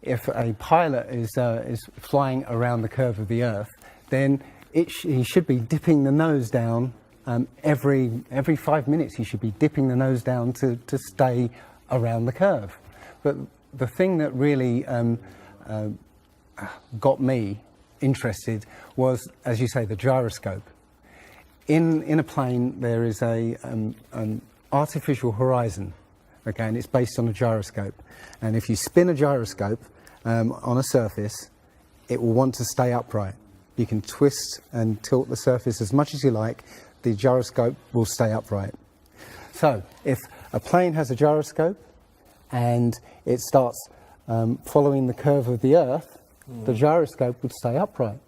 if a pilot is flying around the curve of the Earth, then he should be dipping the nose down every 5 minutes. He should be dipping the nose down to stay around the curve. But the thing that really got me interested was, as you say, the gyroscope. In a plane there is an artificial horizon, okay, and it's based on a gyroscope. And if you spin a gyroscope on a surface, it will want to stay upright. You can twist and tilt the surface as much as you like, the gyroscope will stay upright. So if a plane has a gyroscope and it starts following the curve of the Earth, the gyroscope would stay upright,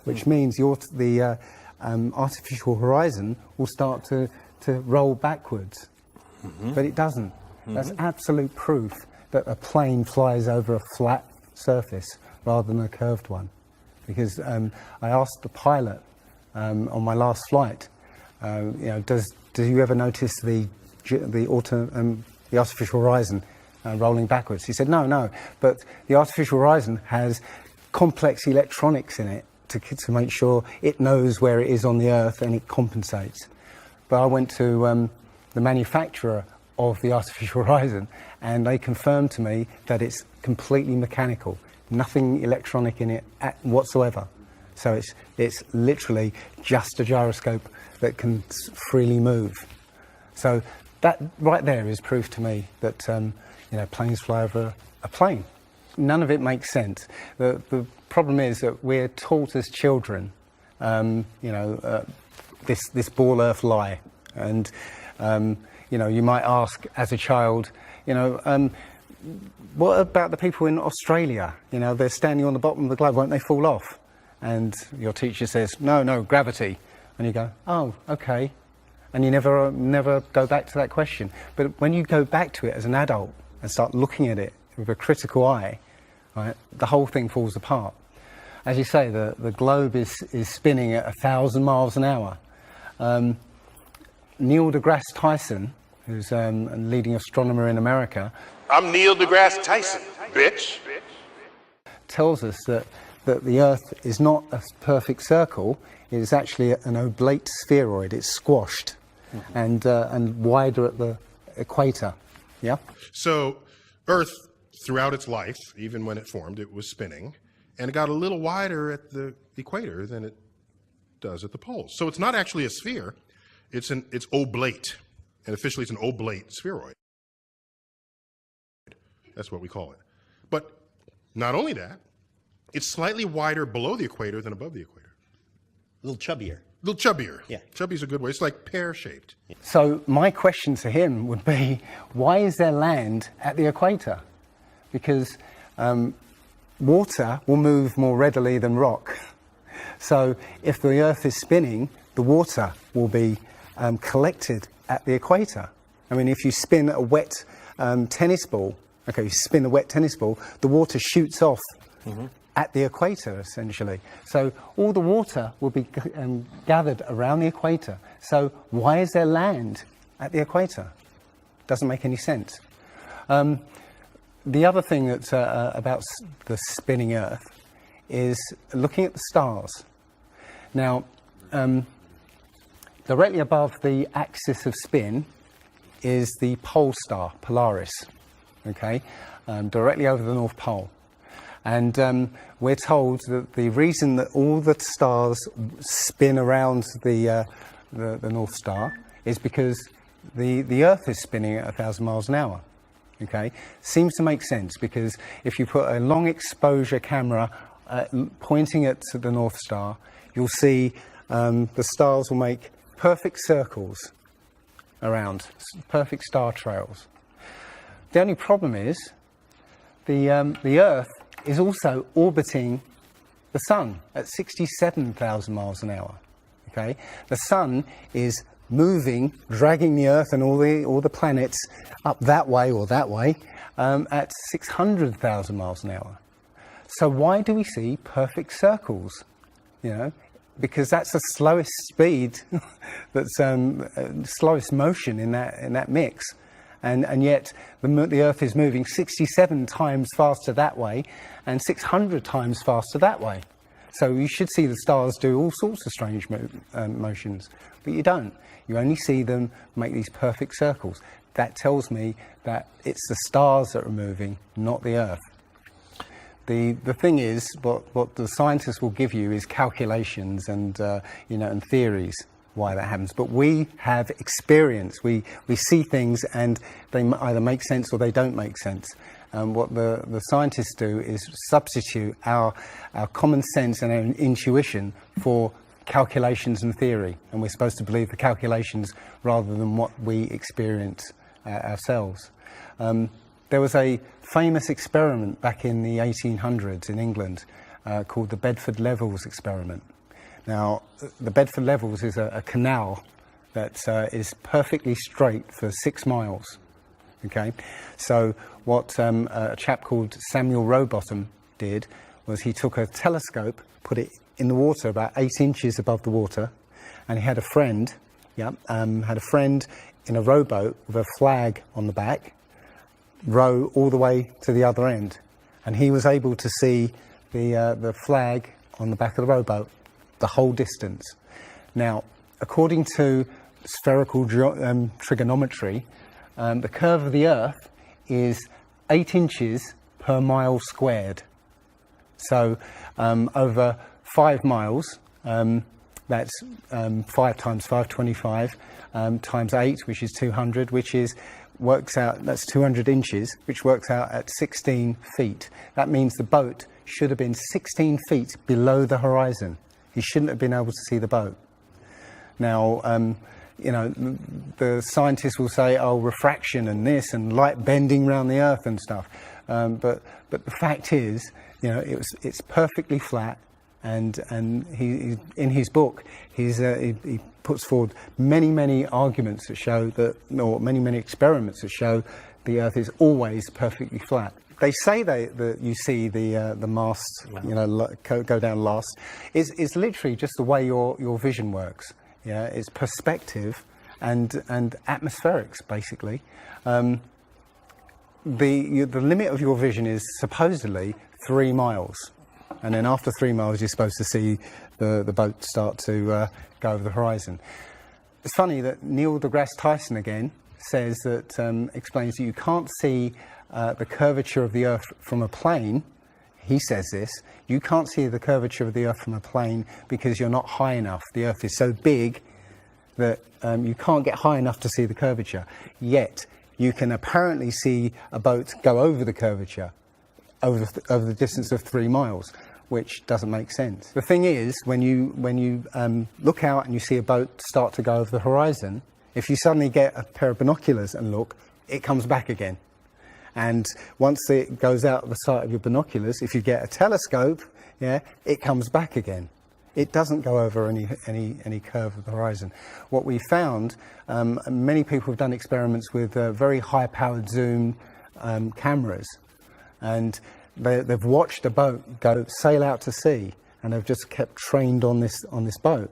which means the artificial horizon will start to roll backwards. But it doesn't. That's absolute proof that a plane flies over a flat surface rather than a curved one. Because I asked the pilot on my last flight, you know, do you ever notice the artificial horizon rolling backwards? He said, no, but the artificial horizon has complex electronics in it to make sure it knows where it is on the Earth and it compensates. But I went to the manufacturer of the artificial horizon and they confirmed to me that it's completely mechanical, nothing electronic in it whatsoever. So it's literally just a gyroscope that can freely move. So that right there is proof to me that you know, planes fly over a plane. None of it makes sense. The problem is that we're taught as children, you know, this ball earth lie. And, you know, you might ask as a child, you know, what about the people in Australia? You know, they're standing on the bottom of the globe, won't they fall off? And your teacher says, no, gravity. And you go, oh, okay. And you never go back to that question. But when you go back to it as an adult and start looking at it with a critical eye, right, the whole thing falls apart. As you say, the globe is spinning at 1,000 miles an hour. Neil deGrasse Tyson, who's a leading astronomer in America. I'm Neil deGrasse Tyson, bitch. Tells us that the Earth is not a perfect circle, it is actually an oblate spheroid, it's squashed and wider at the equator, yeah? So Earth, throughout its life, even when it formed, it was spinning, and it got a little wider at the equator than it does at the poles. So it's not actually a sphere, it's oblate, and officially it's an oblate spheroid. That's what we call it. But not only that, it's slightly wider below the equator than above the equator. A little chubbier. A little chubbier. Yeah. Chubby's a good way. It's like pear-shaped. So my question to him would be, why is there land at the equator? Because water will move more readily than rock. So if the Earth is spinning, the water will be collected at the equator. I mean, if you spin a wet tennis ball, okay, you spin a wet tennis ball, the water shoots off at the equator, essentially. So all the water will be gathered around the equator. So why is there land at the equator? Doesn't make any sense. The other thing that's about the spinning Earth is looking at the stars. Now, directly above the axis of spin is the pole star, Polaris, okay, directly over the North Pole. And we're told that the reason that all the stars spin around the North Star is because the Earth is spinning at 1,000 miles an hour. Okay, seems to make sense, because if you put a long exposure camera pointing at the North Star, you'll see the stars will make perfect circles around, perfect star trails. The only problem is the Earth is also orbiting the Sun at 67,000 miles an hour. Okay, the Sun is moving, dragging the Earth and all the planets up that way or that way at 600,000 miles an hour. So why do we see perfect circles? You know, because that's the slowest speed, that's slowest motion in that mix, And yet the Earth is moving 67 times faster that way and 600 times faster that way. So you should see the stars do all sorts of strange motions, but you don't. You only see them make these perfect circles. That tells me that it's the stars that are moving, not the Earth. The thing is, what the scientists will give you is calculations and and theories why that happens. But we have experience. We see things and they either make sense or they don't make sense. What the scientists do is substitute our common sense and our intuition for calculations and theory, and we're supposed to believe the calculations rather than what we experience ourselves. There was a famous experiment back in the 1800s in England called the Bedford Levels experiment. Now, the Bedford Levels is a canal that is perfectly straight for 6 miles. Okay, so what a chap called Samuel Rowbottom did was he took a telescope, put it in the water about 8 inches above the water, and he had a friend, in a rowboat with a flag on the back, row all the way to the other end, and he was able to see the flag on the back of the rowboat the whole distance. Now, according to spherical trigonometry, the curve of the Earth is 8 inches per mile squared. So over 5 miles, that's 5 times 5, 25, times 8, which is 200, works out, that's 200 inches, which works out at 16 feet. That means the boat should have been 16 feet below the horizon. He shouldn't have been able to see the boat. Now, the scientists will say, oh, refraction and this and light bending around the Earth and stuff. But the fact is, it's perfectly flat. And he in his book, he puts forward many arguments that show that, or many experiments that show the Earth is always perfectly flat. They say that you see the mast, go down last. It's literally just the way your vision works. Yeah, it's perspective and atmospherics basically. The limit of your vision is supposedly 3 miles. And then after 3 miles, you're supposed to see the boat start to go over the horizon. It's funny that Neil deGrasse Tyson again says that, explains that you can't see the curvature of the Earth from a plane. He says this, you can't see the curvature of the Earth from a plane because you're not high enough. The Earth is so big that you can't get high enough to see the curvature. Yet, you can apparently see a boat go over the curvature over the distance of 3 miles, which doesn't make sense. The thing is, when you look out and you see a boat start to go over the horizon, if you suddenly get a pair of binoculars and look, it comes back again. And once it goes out of the sight of your binoculars, if you get a telescope, it comes back again. It doesn't go over any curve of the horizon. What we found, many people have done experiments with very high-powered zoom cameras, and they've watched a boat sail out to sea, and they've just kept trained on this boat.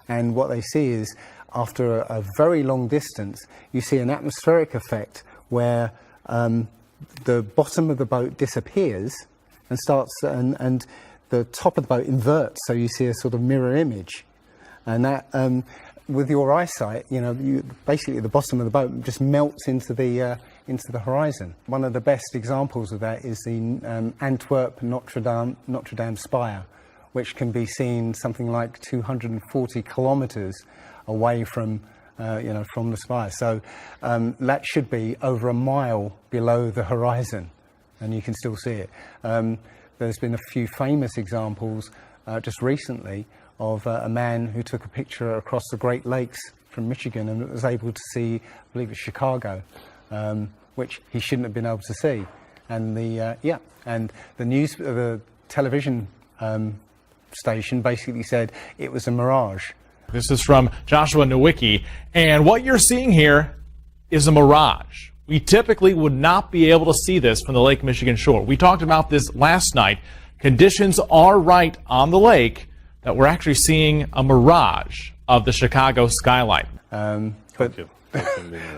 And what they see is, after a very long distance, you see an atmospheric effect where the bottom of the boat disappears and and the top of the boat inverts, so you see a sort of mirror image. And that, with your eyesight, basically the bottom of the boat just melts into the horizon. One of the best examples of that is the Antwerp Notre Dame spire, which can be seen something like 240 kilometers away from the spire. So that should be over a mile below the horizon, and you can still see it. There's been a few famous examples just recently of a man who took a picture across the Great Lakes from Michigan and was able to see, I believe it's Chicago, which he shouldn't have been able to see. And the television station basically said it was a mirage. This is from Joshua Nowicki, and what you're seeing here is a mirage. We typically would not be able to see this from the Lake Michigan shore. We talked about this last night. Conditions are right on the lake that we're actually seeing a mirage of the Chicago skyline. But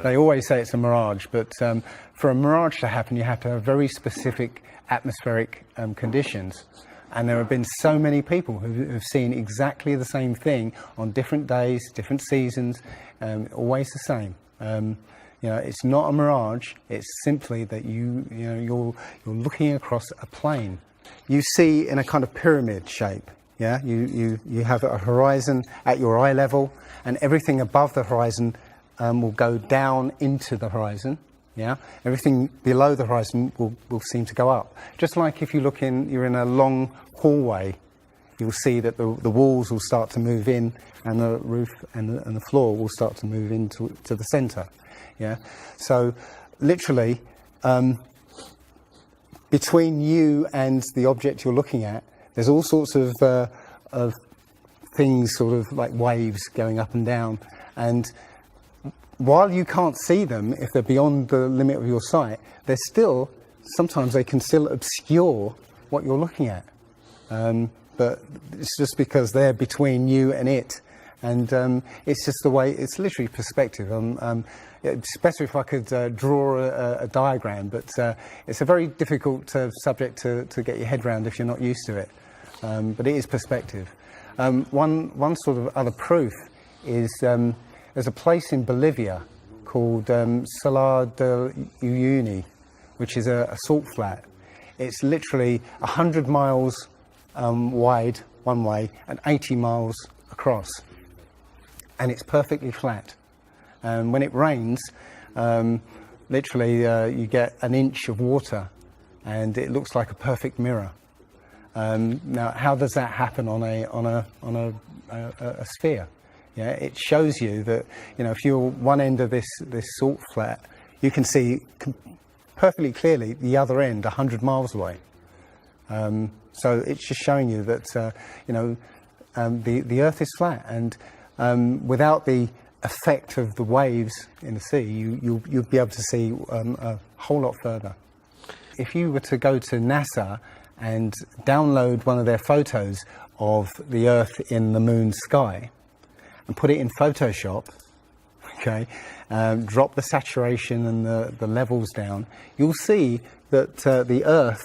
They always say it's a mirage, but for a mirage to happen, you have to have very specific atmospheric conditions. And there have been so many people who've seen exactly the same thing on different days, different seasons, always the same. You know, it's not a mirage. It's simply that you're looking across a plane. You see in a kind of pyramid shape. Yeah, you have a horizon at your eye level, and everything above the horizon will go down into the horizon. Yeah, everything below the horizon will seem to go up. Just like if you're in a long hallway, you'll see that the walls will start to move in, and the roof and the floor will start to move into the centre. Yeah, so literally between you and the object you're looking at, there's all sorts of things, sort of like waves going up and down, and while you can't see them, if they're beyond the limit of your sight, sometimes they can still obscure what you're looking at. But it's just because they're between you and it. And it's just the way, it's literally perspective. It's better if I could draw a diagram, but it's a very difficult subject to get your head around if you're not used to it. But it is perspective. One sort of other proof is there's a place in Bolivia called Salar de Uyuni, which is a salt flat. It's literally 100 miles wide one way and 80 miles across. And it's perfectly flat. And when it rains, literally you get an inch of water, and it looks like a perfect mirror. Now, how does that happen on a sphere? Yeah, it shows you that, you know, if you're one end of this salt flat, you can see perfectly clearly the other end 100 miles away. So it's just showing you that you know, the Earth is flat, and without the effect of the waves in the sea, you'll be able to see a whole lot further. If you were to go to NASA and download one of their photos of the Earth in the moon's sky and put it in Photoshop, okay, drop the saturation and the levels down, you'll see that the Earth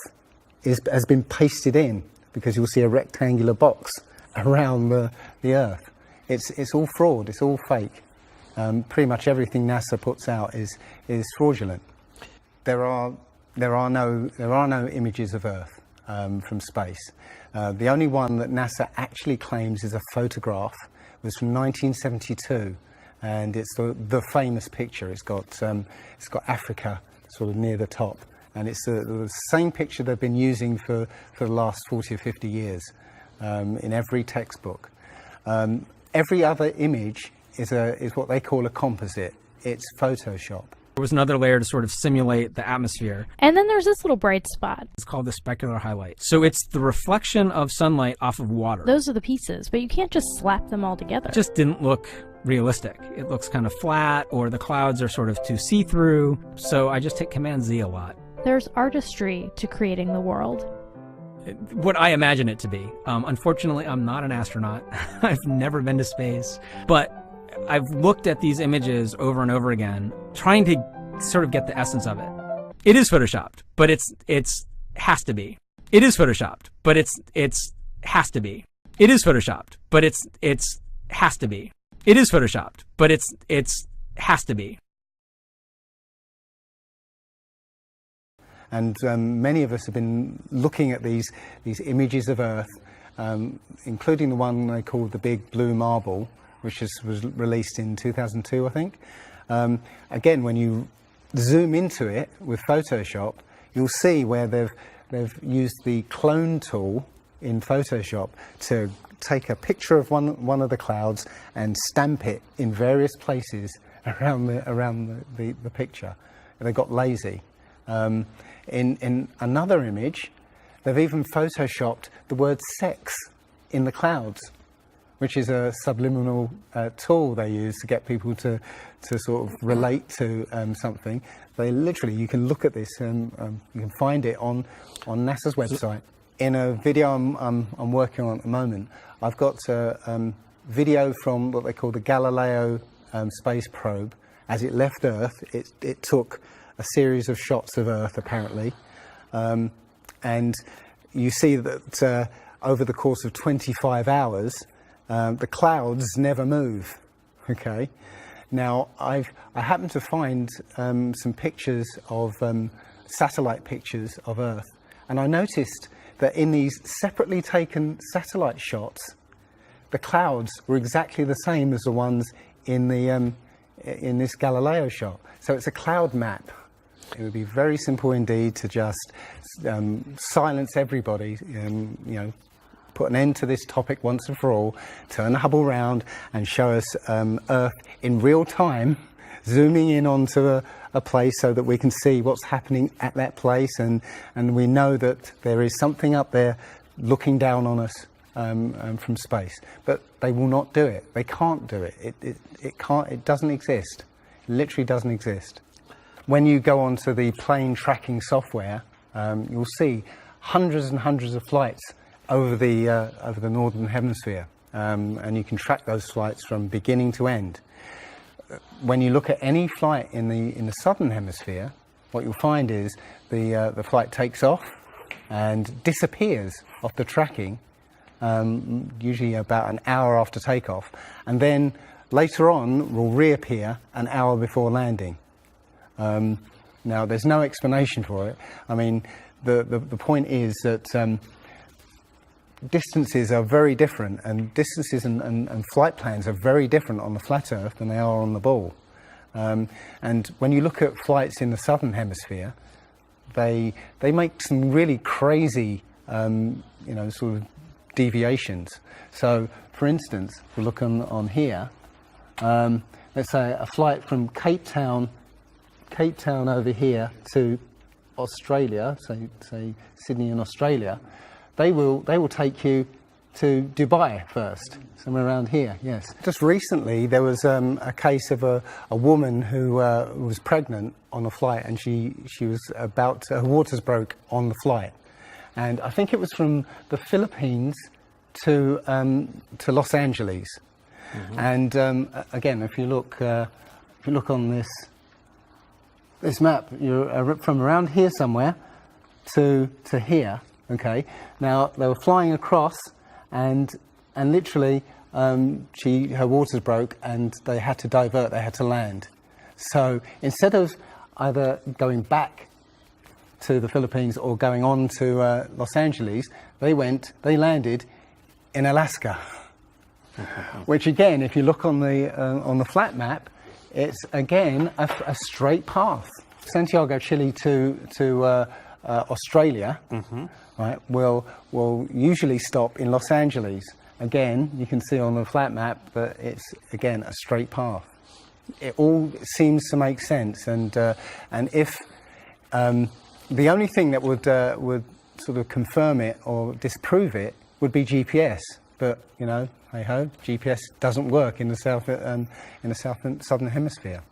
has been pasted in, because you'll see a rectangular box around the Earth. It's all fraud, it's all fake. Pretty much everything NASA puts out is fraudulent. There are no images of Earth from space. The only one that NASA actually claims is a photograph was from 1972, and it's the famous picture. It's got Africa sort of near the top, and it's the same picture they've been using for the last 40 or 50 years in every textbook. Every other image is what they call a composite. It's Photoshop. There was another layer to sort of simulate the atmosphere. And then there's this little bright spot. It's called the specular highlight. So it's the reflection of sunlight off of water. Those are the pieces, but you can't just slap them all together. It just didn't look realistic. It looks kind of flat, or the clouds are sort of too see-through. So I just hit Command Z a lot. There's artistry to creating the world. What I imagine it to be. Unfortunately, I'm not an astronaut. I've never been to space. But I've looked at these images over and over again, trying to sort of get the essence of it. It is photoshopped, but it's has to be. It is photoshopped, but it's has to be. It is photoshopped, but it's has to be. It is photoshopped, but it's has to be. And many of us have been looking at these images of Earth, including the one they called the Big Blue Marble, which was released in 2002, I think. Again, when you zoom into it with Photoshop, you'll see where they've used the clone tool in Photoshop to take a picture of one of the clouds and stamp it in various places around the picture. They got lazy. In another image, they've even photoshopped the word sex in the clouds, which is a subliminal tool they use to get people to sort of relate to something. They literally, you can look at this and you can find it on NASA's website. In a video I'm working on at the moment, I've got video from what they call the Galileo space probe, as it left Earth, it took a series of shots of Earth, apparently. And you see that over the course of 25 hours, the clouds never move. Okay. Now, I happened to find some pictures of satellite pictures of Earth, and I noticed that in these separately taken satellite shots, the clouds were exactly the same as the ones in the in this Galileo shot. So it's a cloud map. It would be very simple indeed to just silence everybody, you know, put an end to this topic once and for all, turn the Hubble round and show us Earth in real time, zooming in onto a place so that we can see what's happening at that place, and we know that there is something up there looking down on us from space. But they will not do it. They can't do it. It can't. It doesn't exist. It literally doesn't exist. When you go onto the plane tracking software, you'll see hundreds and hundreds of flights over the northern hemisphere, and you can track those flights from beginning to end. When you look at any flight in the southern hemisphere, what you'll find is the flight takes off and disappears off the tracking, usually about an hour after takeoff, and then later on will reappear an hour before landing. Now, there's no explanation for it. I mean, the point is that distances are very different, and distances and flight plans are very different on the flat Earth than they are on the ball. And when you look at flights in the southern hemisphere, they make some really crazy, you know, sort of deviations. So, for instance, if we look on here, let's say a flight from Cape Town over here to Australia, say Sydney in Australia, they will take you to Dubai first, somewhere around here. Yes. Just recently, there was a case of a woman who was pregnant on a flight, and she was her waters broke on the flight, and I think it was from the Philippines to Los Angeles. Mm-hmm. And again, if you look on this map, you're from around here somewhere to here. Okay. Now they were flying across, and literally her waters broke, and they had to divert. They had to land. So instead of either going back to the Philippines or going on to Los Angeles, they landed in Alaska. Which again, if you look on the flat map, it's again a straight path. Santiago, Chile to Australia, mm-hmm. right? Will usually stop in Los Angeles. Again, you can see on the flat map that it's again a straight path. It all seems to make sense, and if the only thing that would sort of confirm it or disprove it would be GPS. But you know, hey ho, GPS doesn't work in the southern hemisphere.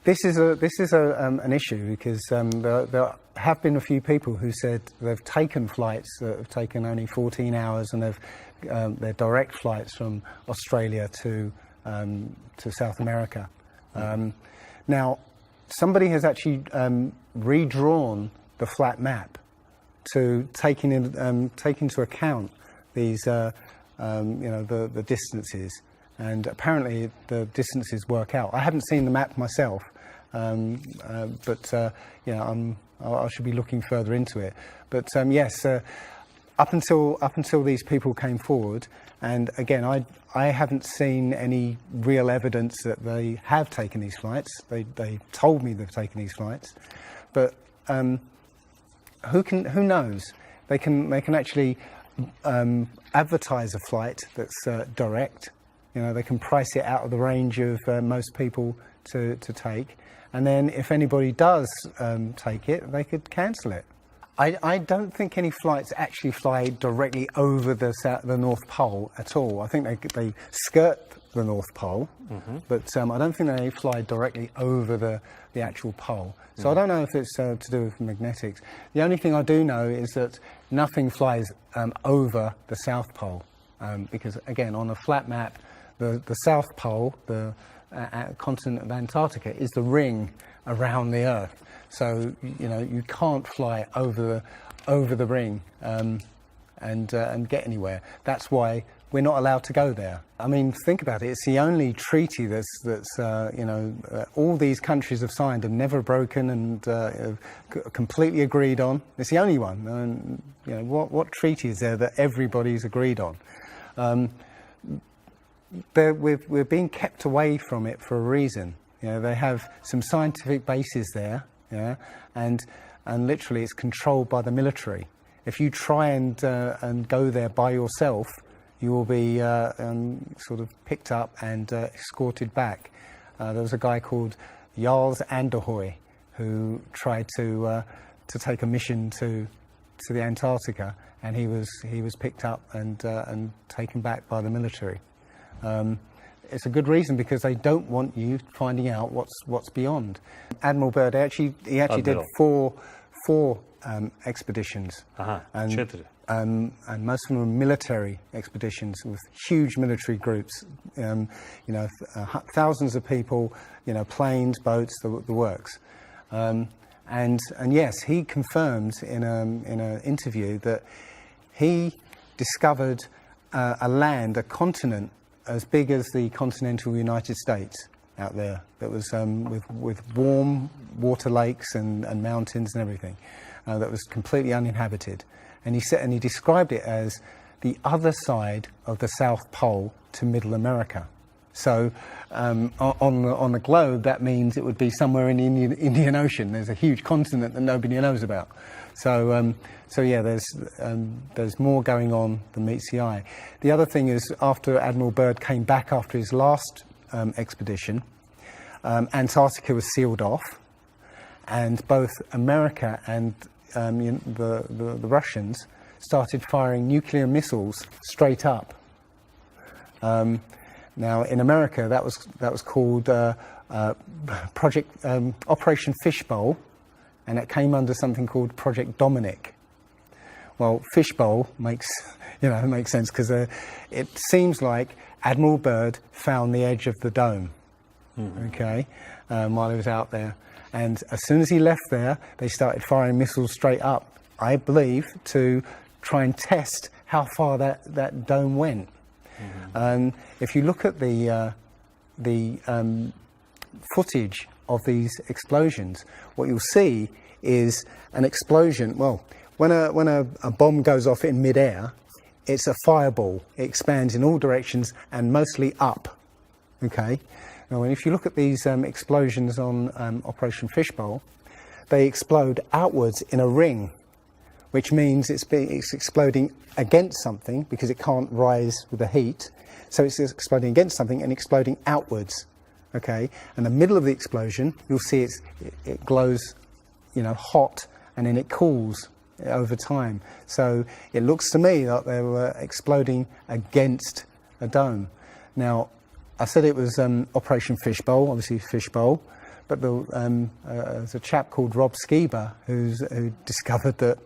This is an issue because there have been a few people who said they've taken flights that have taken only 14 hours, and they're direct flights from Australia to South America. Now, somebody has actually redrawn the flat map to take into account these the distances, and apparently the distances work out. I haven't seen the map myself, but I should be looking further into it. But yes, up until these people came forward, and again, I haven't seen any real evidence that they have taken these flights. They told me they've taken these flights, but who knows? They can actually advertise a flight that's direct. You know, they can price it out of the range of most people to take, and then if anybody does take it, they could cancel it. I don't think any flights actually fly directly over the North Pole at all. I think they skirt the North Pole, mm-hmm. but I don't think they fly directly over the actual pole. So mm-hmm. I don't know if it's to do with magnetics. The only thing I do know is that nothing flies over the South Pole, because again, on a flat map, the South Pole, the continent of Antarctica is the ring around the Earth. So you can't fly over the ring and get anywhere. That's why we're not allowed to go there. I mean, think about it. It's the only treaty that's all these countries have signed and never broken and completely agreed on. It's the only one. And, what treaty is there that everybody's agreed on? We're being kept away from it for a reason. They have some scientific bases there, and literally it's controlled by the military. If you try and go there by yourself, you will be sort of picked up and escorted back. There was a guy called Jarls Anderhoy who tried to take a mission to the Antarctica, and he was picked up and taken back by the military. It's a good reason, because they don't want you finding out what's beyond. Admiral Byrd he actually did four expeditions, and most of them were military expeditions with huge military groups. Thousands of people, planes, boats, the works. And yes, he confirmed in an interview that he discovered a continent as big as the continental United States out there, that was with warm water lakes and mountains and everything, that was completely uninhabited. And he described it as the other side of the South Pole to Middle America. So on the globe, that means it would be somewhere in the Indian Ocean. There's a huge continent that nobody knows about. So yeah, there's more going on than meets the eye. The other thing is, after Admiral Byrd came back after his last expedition, Antarctica was sealed off, and both America and the Russians started firing nuclear missiles straight up. Now, in America, that was called Project Operation Fishbowl, and it came under something called Project Dominic. Well, Fishbowl makes sense, because it seems like Admiral Byrd found the edge of the dome, okay, while he was out there. And as soon as he left there, they started firing missiles straight up, I believe, to try and test how far that dome went. If you look at the footage of these explosions, what you'll see is an explosion. Well, when a bomb goes off in midair, it's a fireball. It expands in all directions and mostly up. Okay. Now, if you look at these explosions on Operation Fishbowl, they explode outwards in a ring, which means it's exploding against something, because it can't rise with the heat. So it's exploding against something and exploding outwards. Okay, and the middle of the explosion, you'll see it glows, hot, and then it cools over time. So it looks to me like they were exploding against a dome. Now, I said it was Operation Fishbowl, obviously Fishbowl, but there's a chap called Rob Skiba who discovered that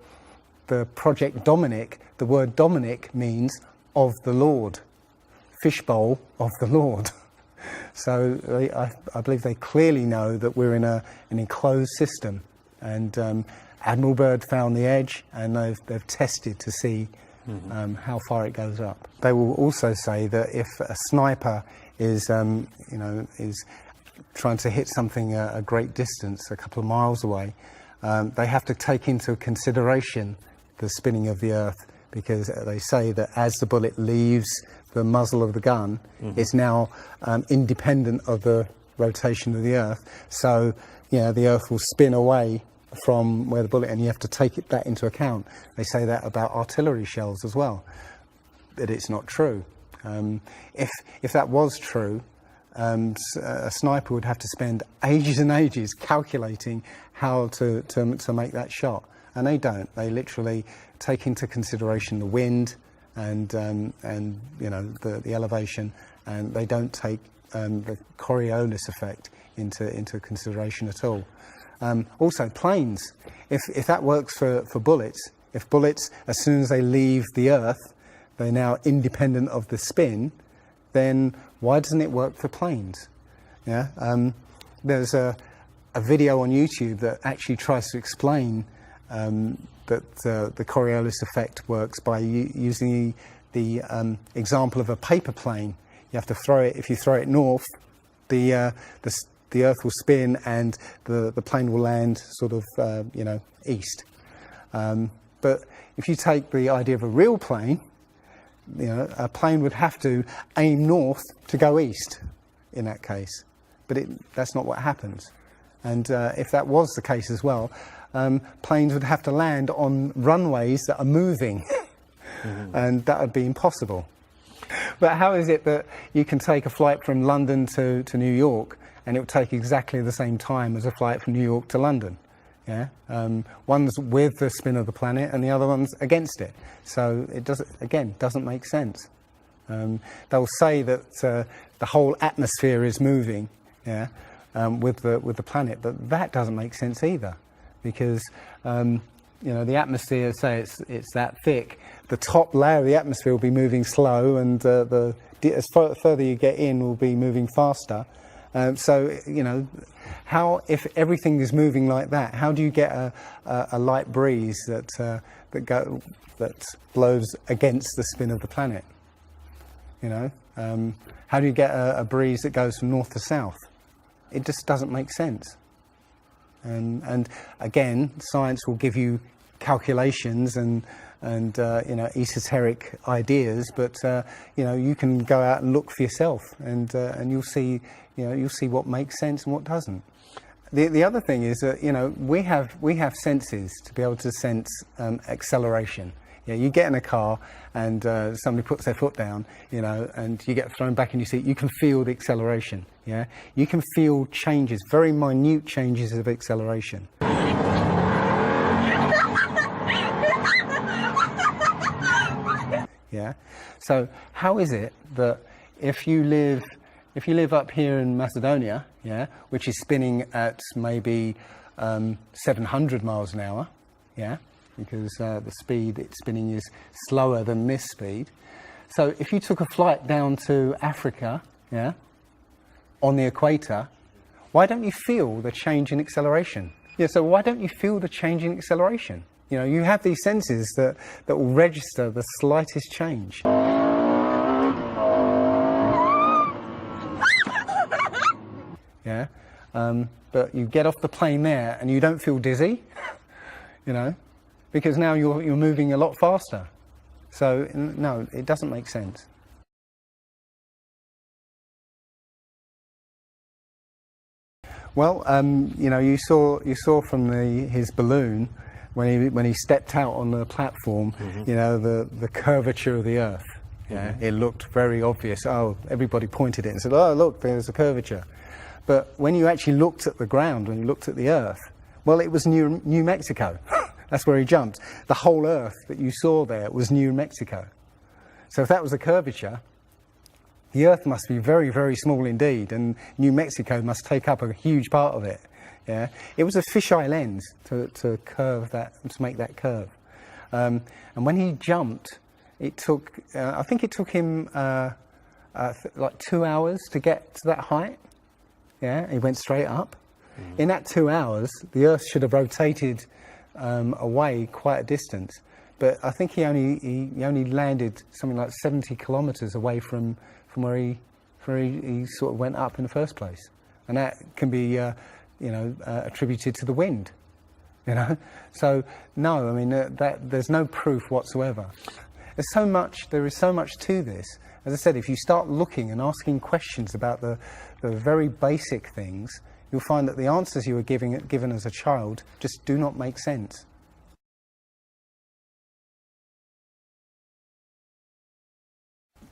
the Project Dominic, the word Dominic means of the Lord, Fishbowl of the Lord. So I believe they clearly know that we're in an enclosed system, and Admiral Byrd found the edge, and they've tested to see how far it goes up. They will also say that if a sniper is trying to hit something a great distance, a couple of miles away, they have to take into consideration the spinning of the Earth, because they say that as the bullet leaves the muzzle of the gun, it's now independent of the rotation of the Earth. So, the Earth will spin away from where the bullet, and you have to take that into account. They say that about artillery shells as well, that it's not true. If that was true, a sniper would have to spend ages and ages calculating how to make that shot, and they don't. They literally take into consideration the wind and the elevation, and they don't take the Coriolis effect into consideration at all. Also, planes. If that works for bullets, if bullets, as soon as they leave the Earth, they're now independent of the spin, then why doesn't it work for planes? Yeah, there's a video on YouTube that actually tries to explain that the Coriolis effect works by using the example of a paper plane. You have to throw it. If you throw it north, the Earth will spin and the plane will land sort of east. But if you take the idea of a real plane, a plane would have to aim north to go east in that case. But that's not what happens. And if that was the case as well, planes would have to land on runways that are moving. And that would be impossible. But how is it that you can take a flight from London to New York and it will take exactly the same time as a flight from New York to London? Yeah, one's with the spin of the planet and the other one's against it. So it doesn't make sense. They'll say that the whole atmosphere is moving, yeah, with the planet, but that doesn't make sense either, because the atmosphere, say it's that thick, the top layer of the atmosphere will be moving slow, and as further you get in, will be moving faster. So how, if everything is moving like that, how do you get a light breeze that blows against the spin of the planet? How do you get a breeze that goes from north to south? It just doesn't make sense. And again, science will give you calculations and esoteric ideas, but you can go out and look for yourself, and you'll see what makes sense and what doesn't. The other thing is that we have senses to be able to sense acceleration. You get in a car and somebody puts their foot down, and you get thrown back in your seat. You can feel the acceleration. Yeah, you can feel changes, very minute changes of acceleration. Yeah. So how is it that if you live up here in Macedonia, yeah, which is spinning at maybe 700 miles an hour, yeah, because the speed it's spinning is slower than this speed. So if you took a flight down to Africa, yeah, on the equator, why don't you feel the change in acceleration? Yeah, so why don't you feel the change in acceleration? You have these senses that will register the slightest change. Yeah, but you get off the plane there and you don't feel dizzy, because now you're moving a lot faster. So no, it doesn't make sense. Well, you saw from his balloon when he stepped out on the platform, the curvature of the Earth. Yeah, it looked very obvious. Oh, everybody pointed it and said, "Oh, look, there's a curvature." But when you actually looked at the ground, when you looked at the Earth, well, it was New Mexico. That's where he jumped. The whole Earth that you saw there was New Mexico. So if that was a curvature, the Earth must be very, very small indeed, and New Mexico must take up a huge part of it. Yeah, it was a fisheye lens to curve that, to make that curve. And when he jumped, it took, I think it took him like 2 hours to get to that height. Yeah, he went straight up. In that 2 hours, the Earth should have rotated away quite a distance, but I think he only landed something like 70 kilometers away from where he sort of went up in the first place, and that can be attributed to the wind. So no, I mean there's no proof whatsoever. There is so much to this. As I said, if you start looking and asking questions about the very basic things, you'll find that the answers you were given as a child just do not make sense.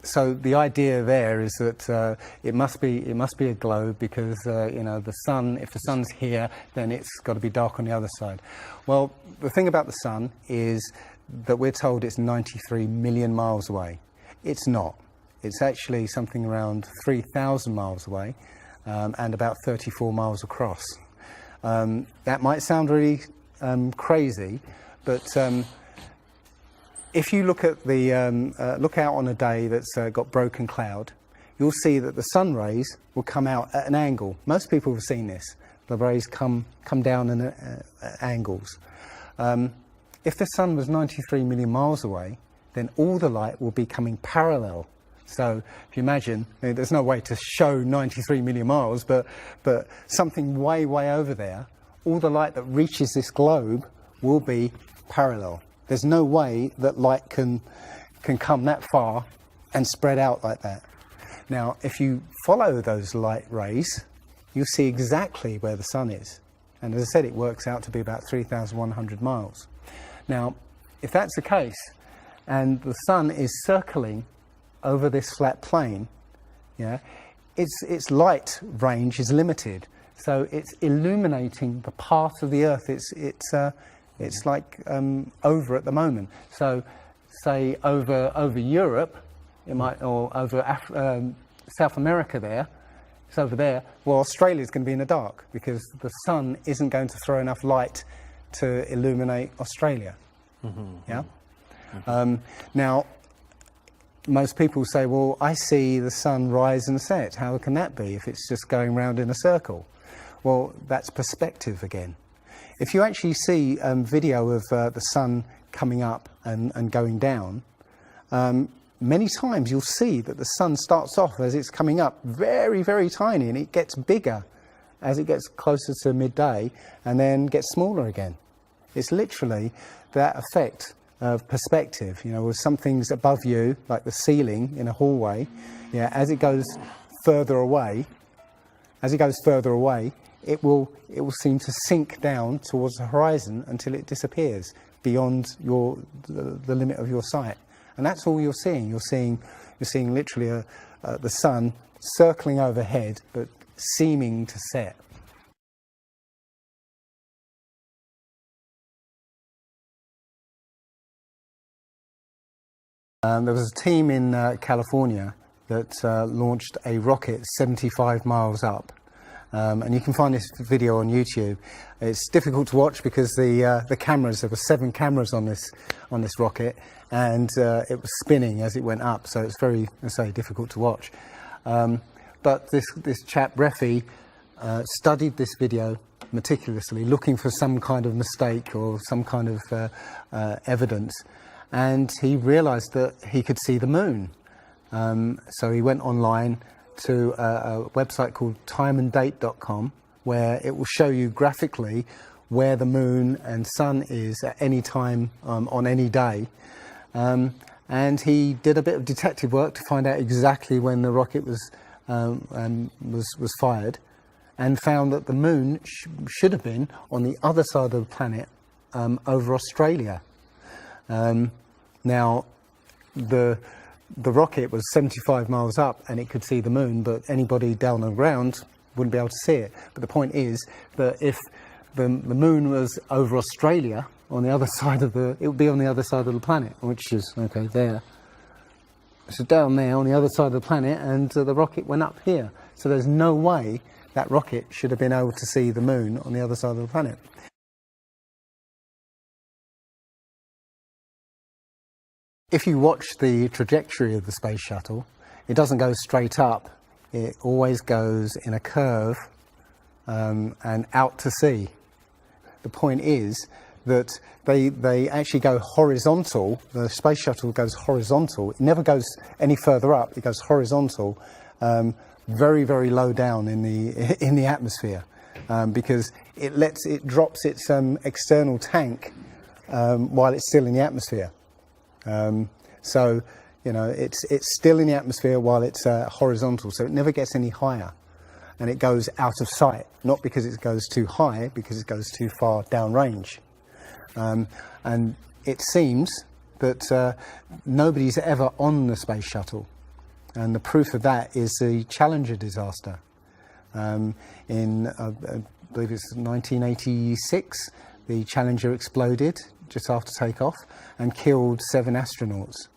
So the idea there is that it must be a globe, because the sun, if the sun's here, then it's got to be dark on the other side. Well, the thing about the sun is that we're told it's 93 million miles away. It's not. It's actually something around 3,000 miles away, and about 34 miles across. That might sound really crazy, but if you look at look out on a day that's got broken cloud, you'll see that the sun rays will come out at an angle. Most people have seen this. The rays come down at angles. If the sun was 93 million miles away, then all the light will be coming parallel. So if you imagine, there's no way to show 93 million miles, but something way, way over there, all the light that reaches this globe will be parallel. There's no way that light can come that far and spread out like that. Now, if you follow those light rays, you'll see exactly where the sun is. And as I said, it works out to be about 3,100 miles. Now, if that's the case, and the sun is circling over this flat plane, yeah, its light range is limited. So it's illuminating the part of the Earth it's like over at the moment. So, say over Europe, it might, or over South America there, it's over there. Well, Australia's going to be in the dark because the sun isn't going to throw enough light to illuminate Australia. Yeah. Now, most people say, well, I see the sun rise and set. How can that be if it's just going round in a circle? Well, that's perspective again. If you actually see video of the sun coming up and going down, many times you'll see that the sun starts off as it's coming up very, very tiny, and it gets bigger as it gets closer to midday and then gets smaller again. It's literally that effect of perspective, you know, with some things above you, like the ceiling in a hallway, yeah, as it goes further away, it will seem to sink down towards the horizon until it disappears beyond the limit of your sight. And that's all you're seeing. You're seeing literally the sun circling overhead, but seeming to set. There was a team in California that launched a rocket 75 miles up. And you can find this video on YouTube. It's difficult to watch because the cameras, there were 7 cameras on this rocket, and it was spinning as it went up, so it's very, I say, difficult to watch. But this chap, Refi, studied this video meticulously, looking for some kind of mistake or some kind of evidence, and he realized that he could see the moon. So he went online to a website called timeanddate.com, where it will show you graphically where the moon and sun is at any time on any day. And he did a bit of detective work to find out exactly when the rocket was fired, and found that the moon should have been on the other side of the planet, over Australia. Now, the rocket was 75 miles up and it could see the moon, but anybody down on the ground wouldn't be able to see it. But the point is that if the moon was over Australia, on the other side of it would be on the other side of the planet, which is, okay, there. So down there on the other side of the planet, and the rocket went up here. So there's no way that rocket should have been able to see the moon on the other side of the planet. If you watch the trajectory of the space shuttle, it doesn't go straight up. It always goes in a curve and out to sea. The point is that they actually go horizontal. The space shuttle goes horizontal. It never goes any further up. It goes horizontal, very, very low down in the atmosphere, because it drops its external tank while it's still in the atmosphere. So, you know, it's still in the atmosphere while it's horizontal, so it never gets any higher, and it goes out of sight, not because it goes too high, because it goes too far downrange. And it seems that nobody's ever on the space shuttle, and the proof of that is the Challenger disaster. In, I believe it's 1986, the Challenger exploded just after takeoff and killed 7 astronauts.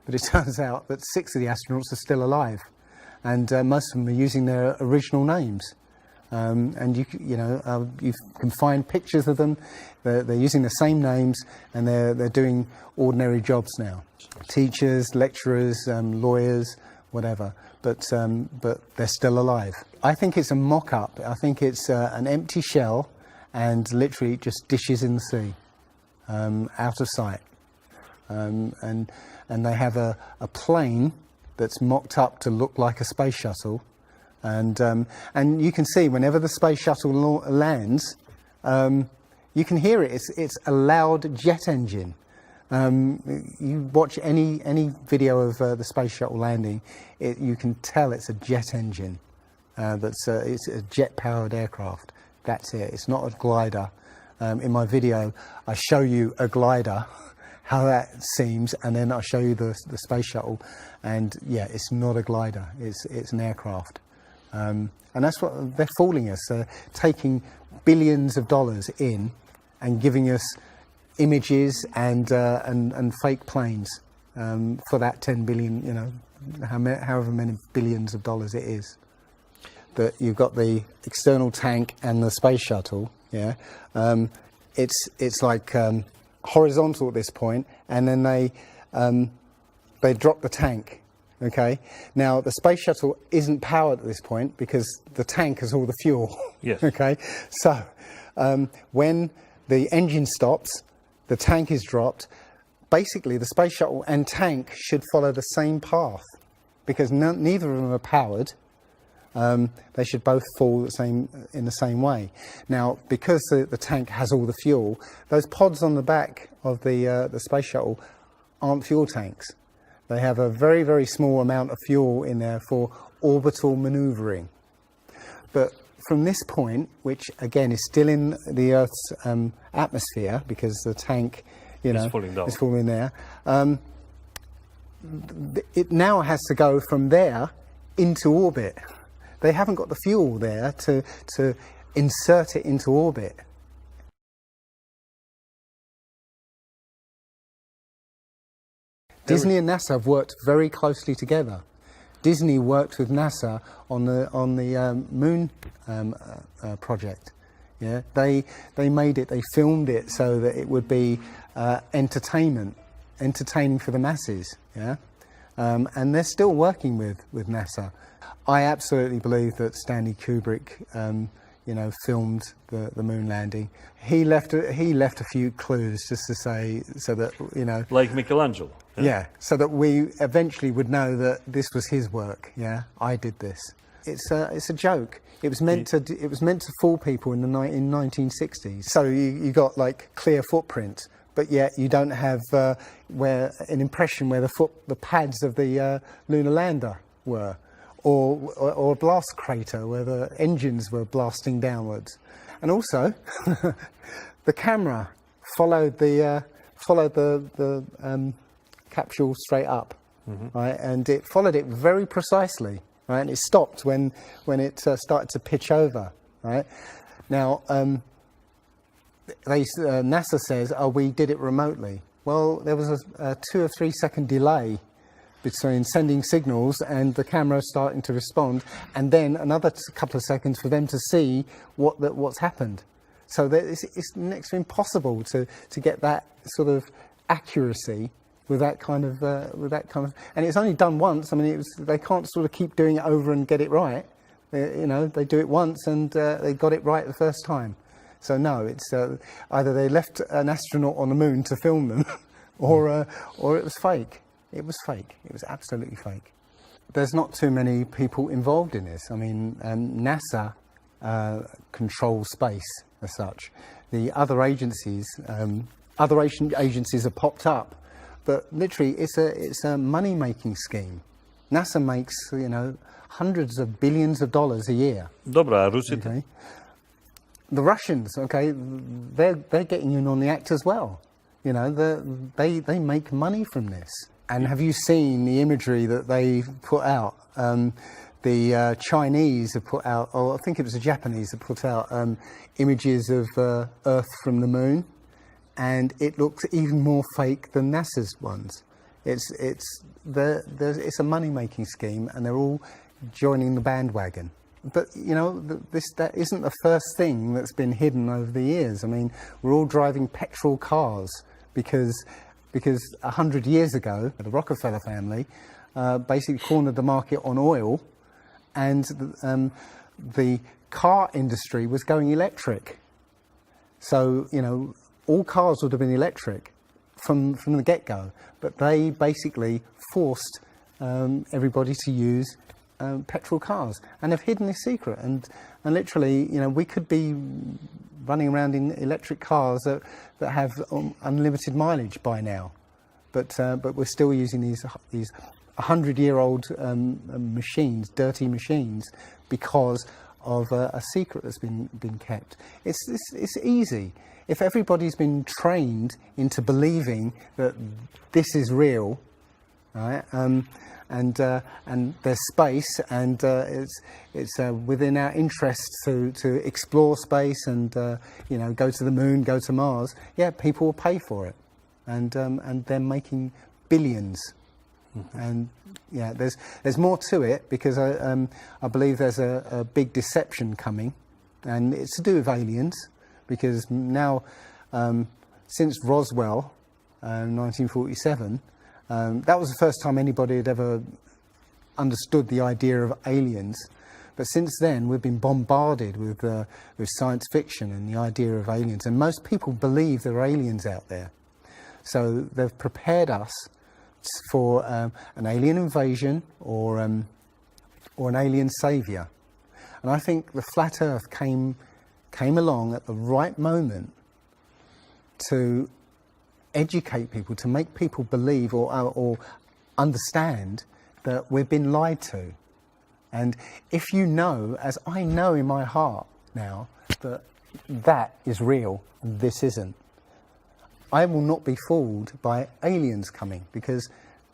But it turns out that 6 of the astronauts are still alive, and most of them are using their original names. And you can find pictures of them. They're using the same names, and they're doing ordinary jobs now. Teachers, lecturers, lawyers, whatever, but they're still alive. I think it's a mock-up. I think it's an empty shell and literally just dishes in the sea, out of sight. And they have a plane that's mocked up to look like a space shuttle, and you can see whenever the space shuttle lands, you can hear it. It's a loud jet engine. You watch any video of the space shuttle landing, you can tell it's a jet engine. It's a jet-powered aircraft. That's it. It's not a glider. In my video, I show you a glider, how that seems, and then I show you the space shuttle, and yeah, it's not a glider. It's an aircraft, and that's what they're fooling us. They're taking billions of dollars in and giving us images and fake planes for that 10 billion, you know, however many billions of dollars it is. That you've got the external tank and the space shuttle. Yeah, it's like horizontal at this point, and then they drop the tank. Okay, now the space shuttle isn't powered at this point because the tank has all the fuel. Yes. Okay, so when the engine stops, the tank is dropped. Basically, the space shuttle and tank should follow the same path because neither of them are powered. They should both fall in the same way. Now, because the tank has all the fuel, those pods on the back of the space shuttle aren't fuel tanks. They have a very, very small amount of fuel in there for orbital manoeuvring. But from this point, which again is still in the Earth's atmosphere because the tank, you know, is falling there, it now has to go from there into orbit. They haven't got the fuel there to insert it into orbit. Disney and NASA have worked very closely together. Disney worked with NASA on the moon project. Yeah, they made it. They filmed it so that it would be entertaining for the masses. Yeah, and they're still working with NASA. I absolutely believe that Stanley Kubrick, you know, filmed the moon landing. He left a few clues just to say, so that, you know, like Michelangelo. Yeah, so that we eventually would know that this was his work. Yeah, I did this. It's a joke. It was meant to fool people in 1960s. So you got like clear footprints, but yet you don't have where an impression where the pads of the lunar lander were. Or a blast crater where the engines were blasting downwards, and also the camera followed the capsule straight up, right, and it followed it very precisely, right, and it stopped when it started to pitch over, right. Now, NASA says, "Oh, we did it remotely." Well, there was a 2 or 3 second delay between sending signals and the camera starting to respond, and then another couple of seconds for them to see what's happened. So it's next to impossible to get that sort of accuracy with that kind of and it's only done once. I mean, they can't sort of keep doing it over and get it right. You know, they do it once and they got it right the first time. So no, it's either they left an astronaut on the moon to film them, or it was fake. It was fake. It was absolutely fake. There's not too many people involved in this. I mean, NASA controls space as such. The other agencies have popped up, but literally it's a money-making scheme. NASA makes, you know, hundreds of billions of dollars a year. Dobra, Rusy. Okay. The Russians, okay, they're getting in on the act as well. You know, they make money from this. And have you seen the imagery that they put out? The Chinese have put out, or I think it was the Japanese that put out images of Earth from the moon, and it looks even more fake than NASA's ones. It's a money-making scheme, and they're all joining the bandwagon. But you know, that isn't the first thing that's been hidden over the years. I mean, we're all driving petrol cars because because 100 years ago, the Rockefeller family basically cornered the market on oil, and the car industry was going electric. So, you know, all cars would have been electric from the get-go, but they basically forced everybody to use petrol cars, and have hidden this secret. And literally, you know, we could be running around in electric cars that have unlimited mileage by now, but we're still using these 100-year-old machines, dirty machines, because of a secret that's been kept. It's easy. If everybody's been trained into believing that this is real, right, and there's space, and it's within our interest to explore space and you know, go to the moon, go to Mars, yeah, people will pay for it, and they're making billions. And yeah, there's more to it, because I believe there's a big deception coming, and it's to do with aliens, because now since Roswell, 1947, that was the first time anybody had ever understood the idea of aliens. But since then, we've been bombarded with science fiction and the idea of aliens, and most people believe there are aliens out there. So they've prepared us for an alien invasion or an alien saviour. And I think the flat Earth came along at the right moment to educate people, to make people believe or understand that we've been lied to. And if you know, as I know in my heart now, that is real and this isn't, I will not be fooled by aliens coming, because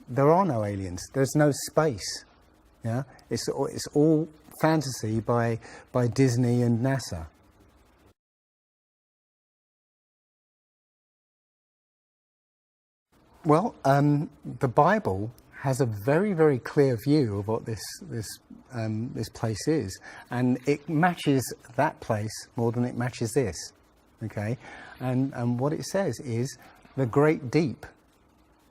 there are no aliens. There's no space. Yeah, it's all fantasy by Disney and NASA. Well, the Bible has a very, very clear view of what this place is, and it matches that place more than it matches this. Okay, and what it says is the great deep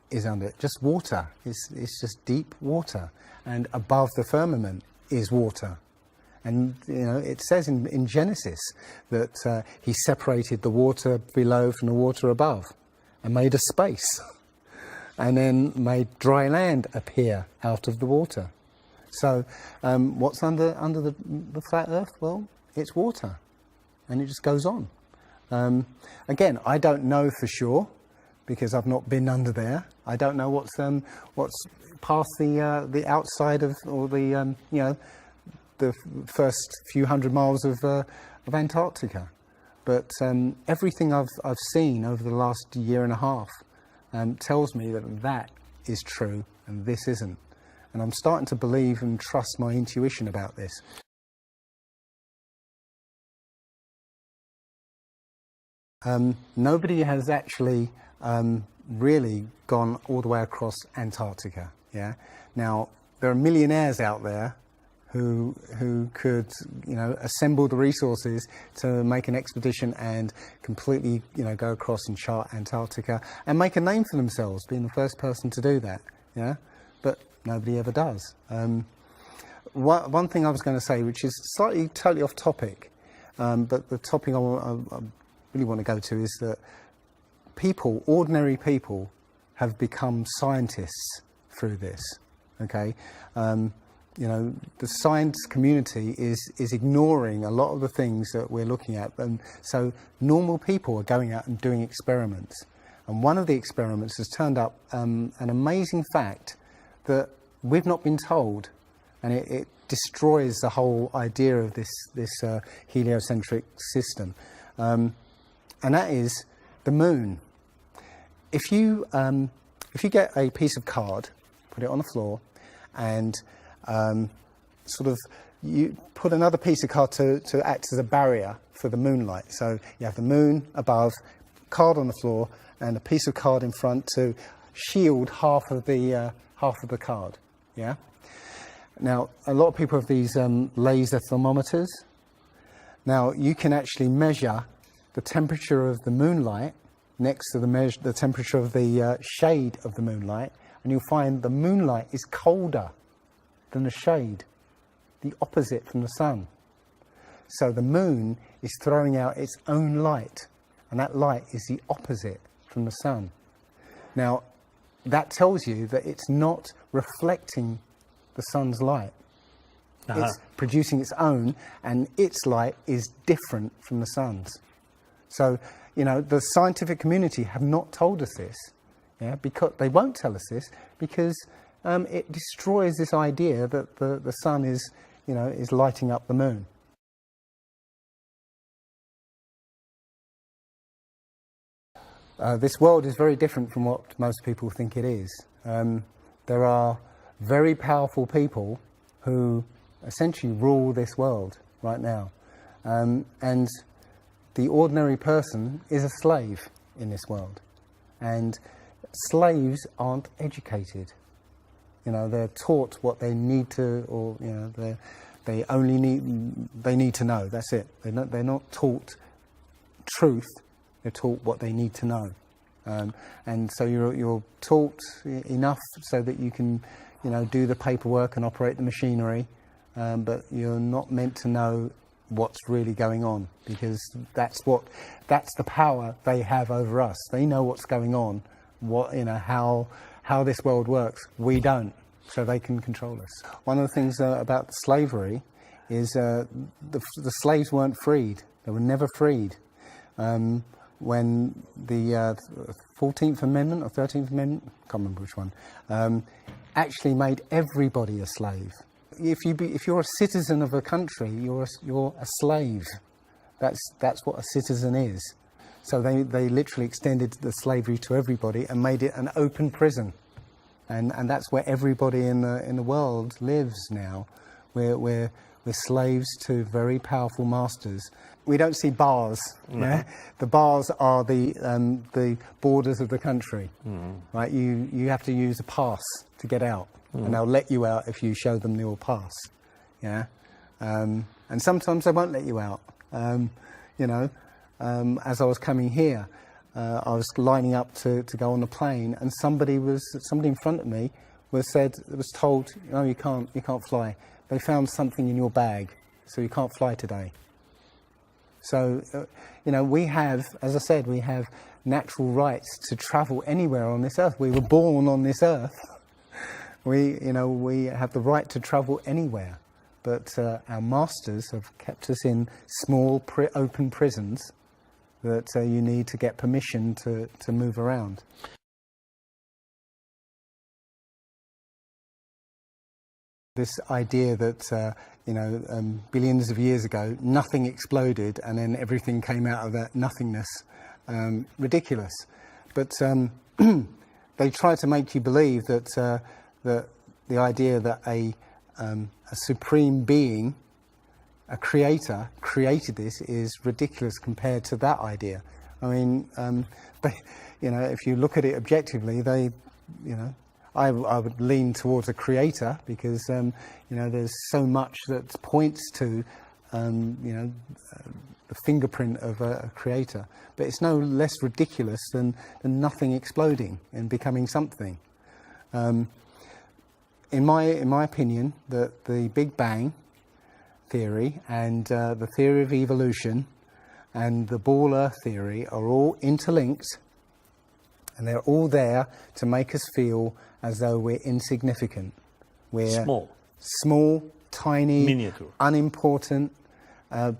is under it, just water. It's just deep water, and above the firmament is water. And you know, it says in Genesis that he separated the water below from the water above, and made a space, and then made dry land appear out of the water. So what's under the flat Earth? Well, it's water, and it just goes on. Again, I don't know for sure, because I've not been under there. I don't know what's past the outside of, or the you know, the first few hundred miles of Antarctica. But everything I've seen over the last year and a half tells me that is true and this isn't. And I'm starting to believe and trust my intuition about this. Nobody has actually really gone all the way across Antarctica. Yeah. Now there are millionaires out there who could, you know, assemble the resources to make an expedition and completely, you know, go across and chart Antarctica and make a name for themselves, being the first person to do that. Yeah. But nobody ever does. One thing I was going to say, which is slightly totally off topic, but the topic I really want to go to is that people, ordinary people, have become scientists through this. Okay, you know, the science community is ignoring a lot of the things that we're looking at, and so normal people are going out and doing experiments. And one of the experiments has turned up an amazing fact that we've not been told, and it destroys the whole idea of this heliocentric system. And that is the moon. If you get a piece of card, put it on the floor, and sort of you put another piece of card to act as a barrier for the moonlight. So you have the moon above, card on the floor, and a piece of card in front to shield half of the card. Yeah. Now a lot of people have these laser thermometers. Now you can actually measure the temperature of the moonlight next to the temperature of the shade of the moonlight, and you'll find the moonlight is colder than the shade, the opposite from the sun. So the moon is throwing out its own light, and that light is the opposite from the sun. Now, that tells you that it's not reflecting the sun's light. It's producing its own, and its light is different from the sun's. So, you know, the scientific community have not told us this, yeah, because they won't tell us this because it destroys this idea that the sun is, you know, is lighting up the moon. This world is very different from what most people think it is. There are very powerful people who essentially rule this world right now. And the ordinary person is a slave in this world. And slaves aren't educated. You know, they're taught what they need to, or, you know, they need to know, that's it. They're not taught truth. They're taught what they need to know, and so you're taught enough so that you can, you know, do the paperwork and operate the machinery, but you're not meant to know what's really going on, because that's the power they have over us. They know what's going on, you know, how this world works. We don't, so they can control us. One of the things about slavery is the slaves weren't freed. They were never freed. When the 14th Amendment or 13th Amendment, I can't remember which one, actually made everybody a slave. If you're a citizen of a country, you're a slave. That's what a citizen is. So they literally extended the slavery to everybody and made it an open prison, and that's where everybody in the world lives now. We're slaves to very powerful masters. We don't see bars. No. Yeah? The bars are the borders of the country. Right? You have to use a pass to get out, and they'll let you out if you show them your pass. Yeah, and sometimes they won't let you out. You know, as I was coming here, I was lining up to go on the plane, and somebody in front of me was told, no, you can't fly. They found something in your bag, so you can't fly today. So, you know, we have, as I said, we have natural rights to travel anywhere on this earth. We were born on this earth. We have the right to travel anywhere. But our masters have kept us in small, open prisons that you need to get permission to move around. This idea that, you know, billions of years ago, nothing exploded and then everything came out of that nothingness, ridiculous. But they try to make you believe that, that the idea that a supreme being, a creator, created this is ridiculous compared to that idea. I mean, you know, if you look at it objectively, you know, I would lean towards a creator because, you know, there's so much that points to, you know, the fingerprint of a creator. But it's no less ridiculous than nothing exploding and becoming something. In my opinion, the Big Bang theory and the theory of evolution and the ball Earth theory are all interlinked, and they're all there to make us feel as though we're insignificant. We're small, tiny, miniature, unimportant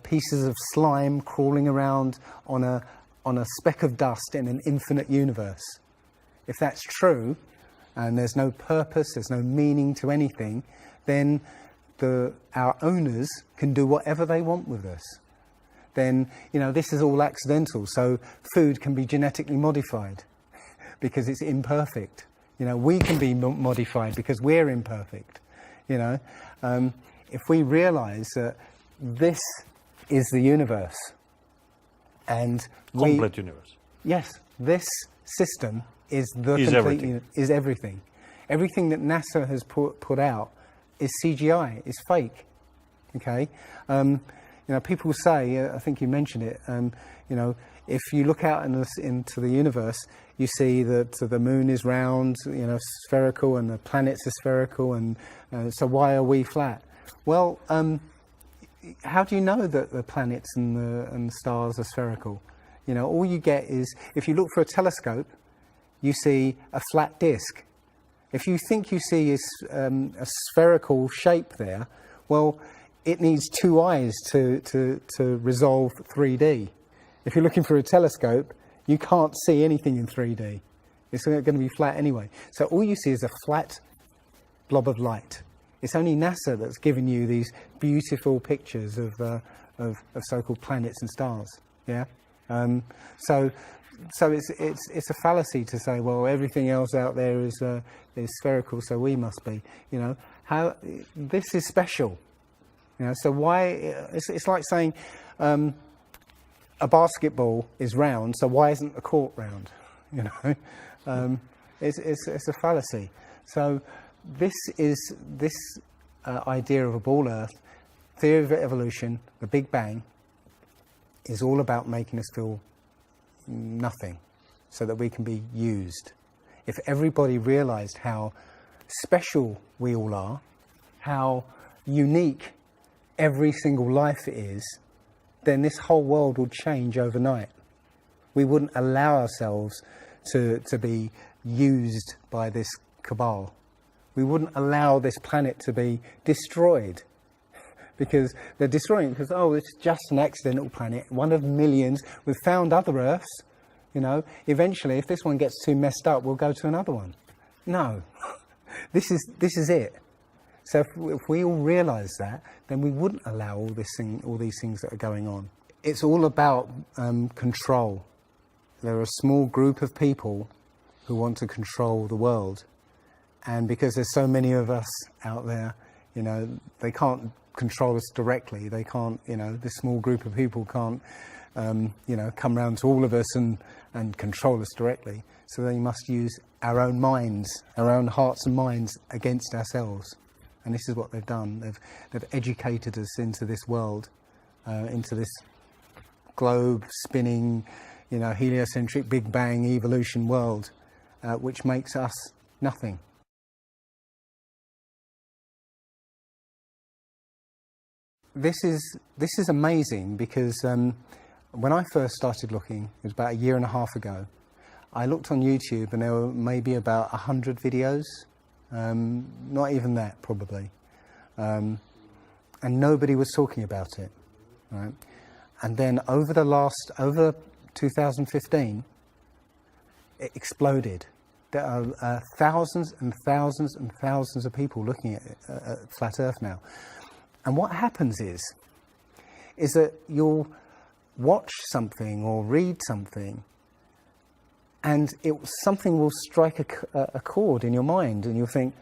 pieces of slime crawling around on a speck of dust in an infinite universe. If that's true, and there's no purpose, there's no meaning to anything, then our owners can do whatever they want with us. Then, you know, this is all accidental, so food can be genetically modified because it's imperfect. You know, we can be modified because we're imperfect. You know, if we realise that this is the universe, and complete universe. Yes, this system is is everything. Everything that NASA has put out is CGI, is fake. Okay, You know, people say, I think you mentioned it, you know, if you look out into the universe, you see that the moon is round, you know, spherical, and the planets are spherical, and so why are we flat? Well, how do you know that the planets and the stars are spherical? You know, all you get is, if you look for a telescope, you see a flat disk. If you think you see a spherical shape there, well, it needs two eyes to resolve 3D. If you're looking for a telescope, you can't see anything in 3D. It's going to be flat anyway. So all you see is a flat blob of light. It's only NASA that's given you these beautiful pictures of so-called planets and stars. Yeah. So it's a fallacy to say, well, everything else out there is spherical, so we must be. You know, how this is special. You know, so why? It's like saying a basketball is round, so why isn't the court round? You know, it's a fallacy. So this idea of a ball Earth, theory of evolution, the Big Bang, is all about making us feel nothing, so that we can be used. If everybody realised how special we all are, how unique every single life is, then this whole world would change overnight. We wouldn't allow ourselves to be used by this cabal. We wouldn't allow this planet to be destroyed, because they're destroying it because, oh, it's just an accidental planet, one of millions. We've found other Earths, you know. Eventually, if this one gets too messed up, we'll go to another one. No, this is it. So if we all realise that, then we wouldn't allow all these things that are going on. It's all about control. There are a small group of people who want to control the world, and because there's so many of us out there, you know, they can't control us directly. They can't, you know, this small group of people can't, you know, come round to all of us and control us directly. So they must use our own minds, our own hearts and minds against ourselves. And this is what they've done. They've educated us into this world, into this globe spinning, you know, heliocentric Big Bang evolution world, which makes us nothing. This is amazing, because when I first started looking, it was about a year and a half ago, I looked on YouTube and there were maybe about 100 videos, not even that probably, and nobody was talking about it, right? And then over 2015, it exploded. There are thousands and thousands and thousands of people looking at Flat Earth now. And what happens is that you'll watch something or read something, and something will strike a chord in your mind, and you'll think,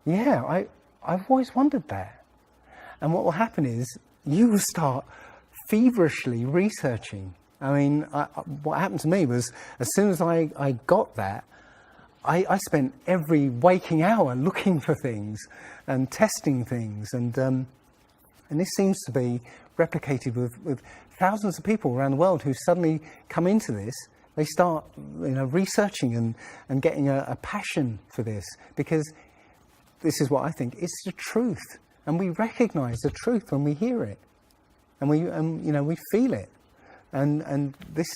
yeah, I've always wondered that. And what will happen is you will start feverishly researching. I mean, what happened to me was, as soon as I got that, I spent every waking hour looking for things and testing things, and this seems to be replicated with thousands of people around the world who suddenly come into this. They start, you know, researching and getting a passion for this, because this is what I think, it's the truth, and we recognise the truth when we hear it, and you know, we feel it, and this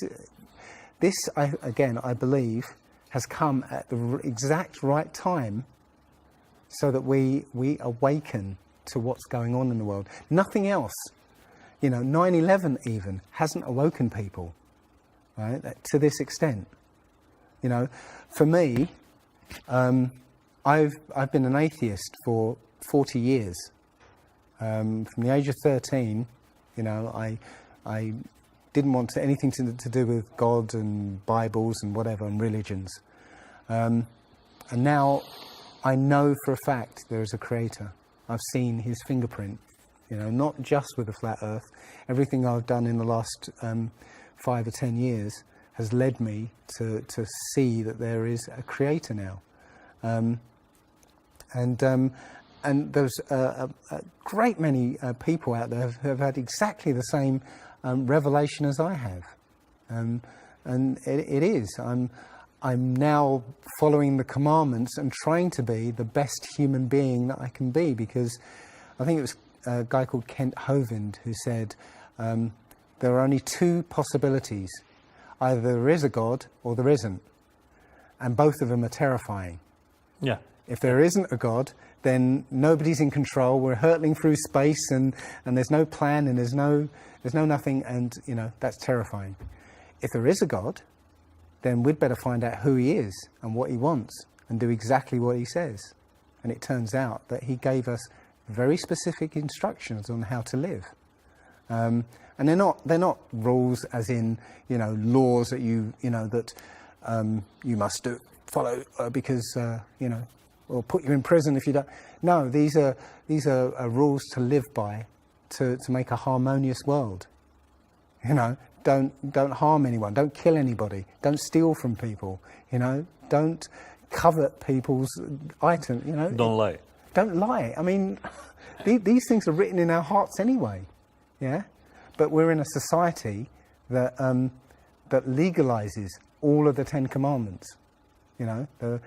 I believe has come at the exact right time, so that we awaken to what's going on in the world. Nothing else, you know, 9/11 even hasn't awoken people, right, to this extent. You know, for me, I've been an atheist for 40 years. From the age of 13, you know, I didn't want anything to do with God and Bibles and whatever and religions. And now I know for a fact there is a creator. I've seen his fingerprint, you know, not just with the Flat Earth. Everything I've done in the last 5 or 10 years has led me to see that there is a creator now. and there's a great many people out there who have had exactly the same revelation as I have, and it is. I'm now following the commandments and trying to be the best human being that I can be, because I think it was a guy called Kent Hovind who said there are only two possibilities: either there is a God or there isn't, and both of them are terrifying. Yeah. If there isn't a God, then nobody's in control. We're hurtling through space, and there's no plan, and there's no nothing, and you know, that's terrifying. If there is a God, then we'd better find out who he is and what he wants and do exactly what he says. And it turns out that he gave us very specific instructions on how to live. And they're not rules as in, you know, laws that you must follow because you know, or put you in prison if you don't. No, these are rules to live by, to make a harmonious world. You know, don't harm anyone, don't kill anybody, don't steal from people, you know, don't covet people's items, you know. Don't lie. Don't lie. I mean, these things are written in our hearts anyway, yeah? But we're in a society that that legalizes all of the 10 Commandments. You know, the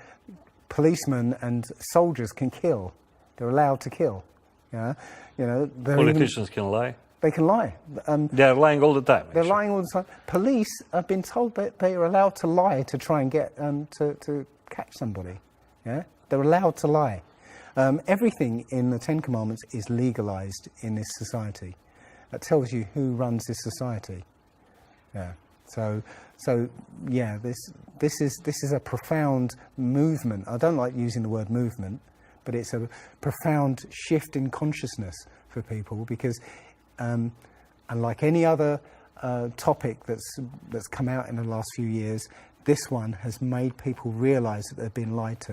policemen and soldiers can kill. They're allowed to kill. Yeah, you know. Politicians can lie. They can lie. They're lying all the time. They're lying all the time. Police have been told that they are allowed to lie to try and get to catch somebody. Yeah, they're allowed to lie. Everything in the 10 Commandments is legalized in this society. That tells you who runs this society. Yeah. So yeah, this is a profound movement. I don't like using the word movement, but it's a profound shift in consciousness for people, because unlike any other topic that's come out in the last few years, this one has made people realise that they've been lied to.